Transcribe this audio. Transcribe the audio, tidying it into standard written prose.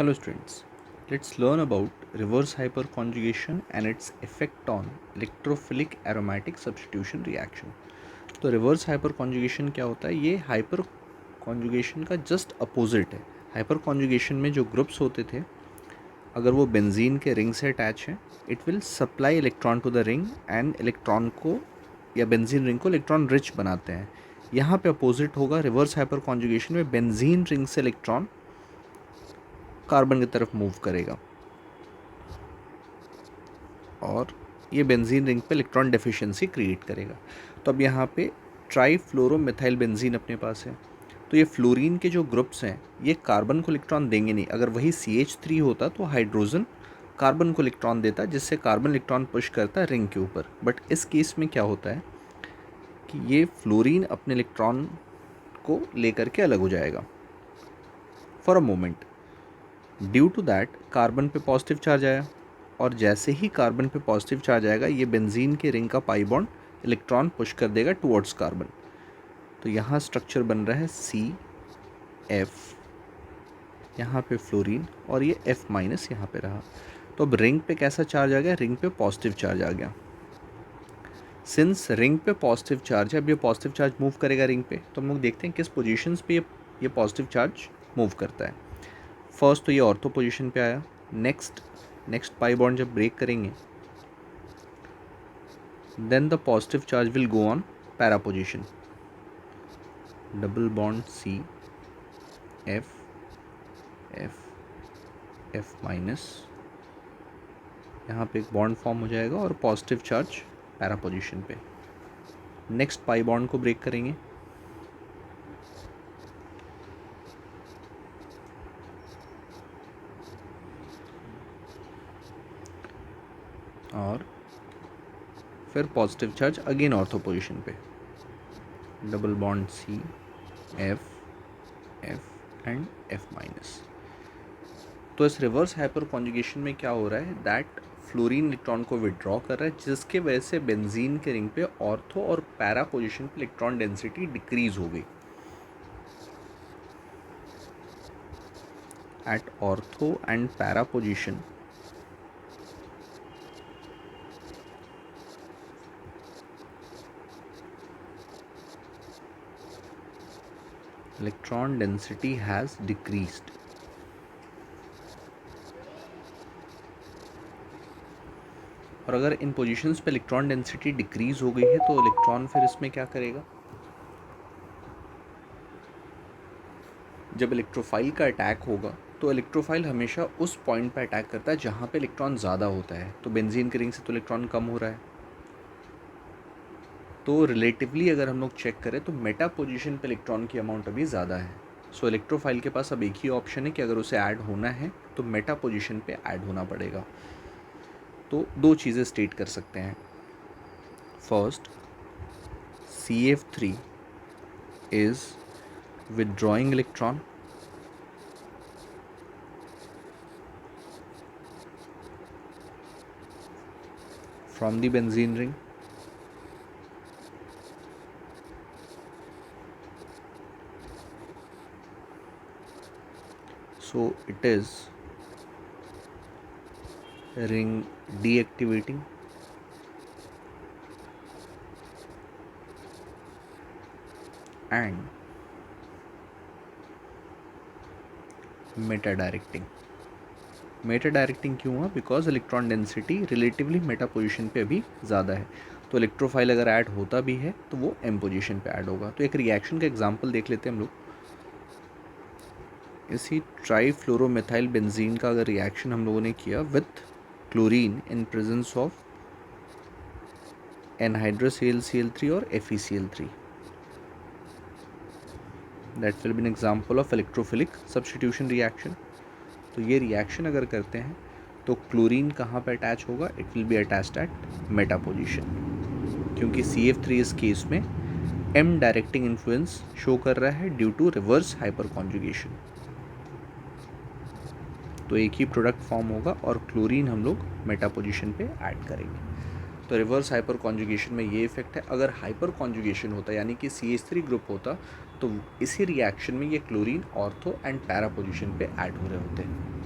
Hello students, let's learn about reverse hyperconjugation and its effect on electrophilic aromatic substitution reaction. तो reverse hyper conjugation क्या होता है? ये hyper conjugation का just opposite है. Hyper conjugation में जो ग्रुप्स होते थे, अगर वो बेंजीन के रिंग से अटैच हैं, it will supply electron to the ring and electron को या बेंजीन रिंग को इलेक्ट्रॉन रिच बनाते हैं. यहाँ पे अपोजिट होगा रिवर्स हाइपर कॉन्जुगेशन में, बेंजीन रिंग से इलेक्ट्रॉन कार्बन की तरफ मूव करेगा और ये बेंजीन रिंग पे इलेक्ट्रॉन डेफिशिएंसी क्रिएट करेगा. तो अब यहाँ पे ट्राईफ्लोरोमिथाइल बेंजीन अपने पास है. तो ये फ्लोरीन के जो ग्रुप्स हैं, ये कार्बन को इलेक्ट्रॉन देंगे नहीं. अगर वही CH3 होता तो हाइड्रोजन कार्बन को इलेक्ट्रॉन देता, जिससे कार्बन इलेक्ट्रॉन पुश करता रिंग के ऊपर. बट इस केस में क्या होता है कि ये फ्लोरीन अपने इलेक्ट्रॉन को लेकर के अलग हो जाएगा for a moment. Due to that carbon पे पॉजिटिव चार्ज आया, और जैसे ही कार्बन पे पॉजिटिव चार्ज आएगा, ये बेंजीन के रिंग का पाई बॉन्ड इलेक्ट्रॉन पुश कर देगा टुवर्ड्स कार्बन. तो यहाँ स्ट्रक्चर बन रहा है CF, यहाँ पे फ्लोरीन, और ये F माइनस यहाँ पे रहा. तो अब रिंग पे कैसा चार्ज आ गया? रिंग पे पॉजिटिव चार्ज आ गया. सिंस रिंग पे पॉजिटिव चार्ज है, अब ये पॉजिटिव चार्ज मूव करेगा रिंग पे. तो हम लोग देखते हैं किस पोजीशंस पे ये पॉजिटिव चार्ज मूव करता है. फर्स्ट तो ये ऑर्थो पोजीशन पे आया. नेक्स्ट पाई बॉन्ड जब ब्रेक करेंगे, then the positive charge will go on para position. Double bond C, F, F, F minus, यहाँ पे एक बॉन्ड फॉर्म हो जाएगा और पॉजिटिव चार्ज पैरा पोजीशन पे. नेक्स्ट पाई बॉन्ड को ब्रेक करेंगे, और फिर positive charge again ortho position पे. Double bond C, F, F and F minus. तो इस रिवर्स हाइपर कॉन्जुगेशन में क्या हो रहा है? दैट फ्लोरीन इलेक्ट्रॉन को विड्रॉ कर रहा है, जिसके वजह से बेंजीन के रिंग पे ऑर्थो और पैरा पोजीशन पे इलेक्ट्रॉन डेंसिटी डिक्रीज हो गई. At ortho and para position electron density has decreased. और अगर इन पोजीशंस पे इलेक्ट्रॉन डेंसिटी डिक्रीज हो गई है, तो इलेक्ट्रॉन फिर इसमें क्या करेगा? जब इलेक्ट्रोफाइल का अटैक होगा, तो इलेक्ट्रोफाइल हमेशा उस पॉइंट पे अटैक करता है जहाँ पे इलेक्ट्रॉन ज़्यादा होता है. तो बेंजीन के रिंग से तो इलेक्ट्रॉन कम हो रहा है. तो रिलेटिवली अगर हम लोग चेक करें, तो मेटा पोजीशन पे इलेक्ट्रॉन की अमाउंट अभी ज़्यादा है. सो इलेक्ट्रोफाइल के पास अब एक ही ऑप्शन है कि अगर उसे ऐड होना है तो मेटा पोजीशन पे ऐड होना पड़ेगा. तो दो चीज़ें स्टेट कर सकते हैं. First, CF3 is withdrawing electron from the benzene ring, so it is ring deactivating and Meta directing. Meta directing क्यों हुआ? Because electron density relatively Meta position पे अभी ज़्यादा है. तो इलेक्ट्रोफाइल अगर ऐड होता भी है तो वो M पोजीशन पे ऐड होगा. तो एक रिएक्शन का एग्जांपल देख लेते हैं हम लोग. इसी ट्राईफ्लोरोमिथाइल बेंजीन का अगर रिएक्शन हम लोगों ने किया with chlorine in presence of anhydrous ClCl3 और FeCl3, that will be an example of electrophilic substitution reaction. तो ये रिएक्शन अगर करते हैं तो क्लोरीन कहाँ पे अटैच होगा? It will be attached eight Meta position, क्योंकि CF3 इस केस में M डायरेक्टिंग इन्फ्लुएंस शो कर रहा है due to reverse hyperconjugation. तो एक ही प्रोडक्ट फॉर्म होगा और क्लोरीन हम लोग मेटा पोजीशन पे ऐड करेंगे. तो रिवर्स हाइपर कॉन्जुगेशन में ये इफेक्ट है. अगर हाइपर कॉन्जुगेशन होता यानी कि CH3 ग्रुप होता, तो इसी रिएक्शन में ये chlorine ortho and para position पे ऐड हो रहे होते हैं.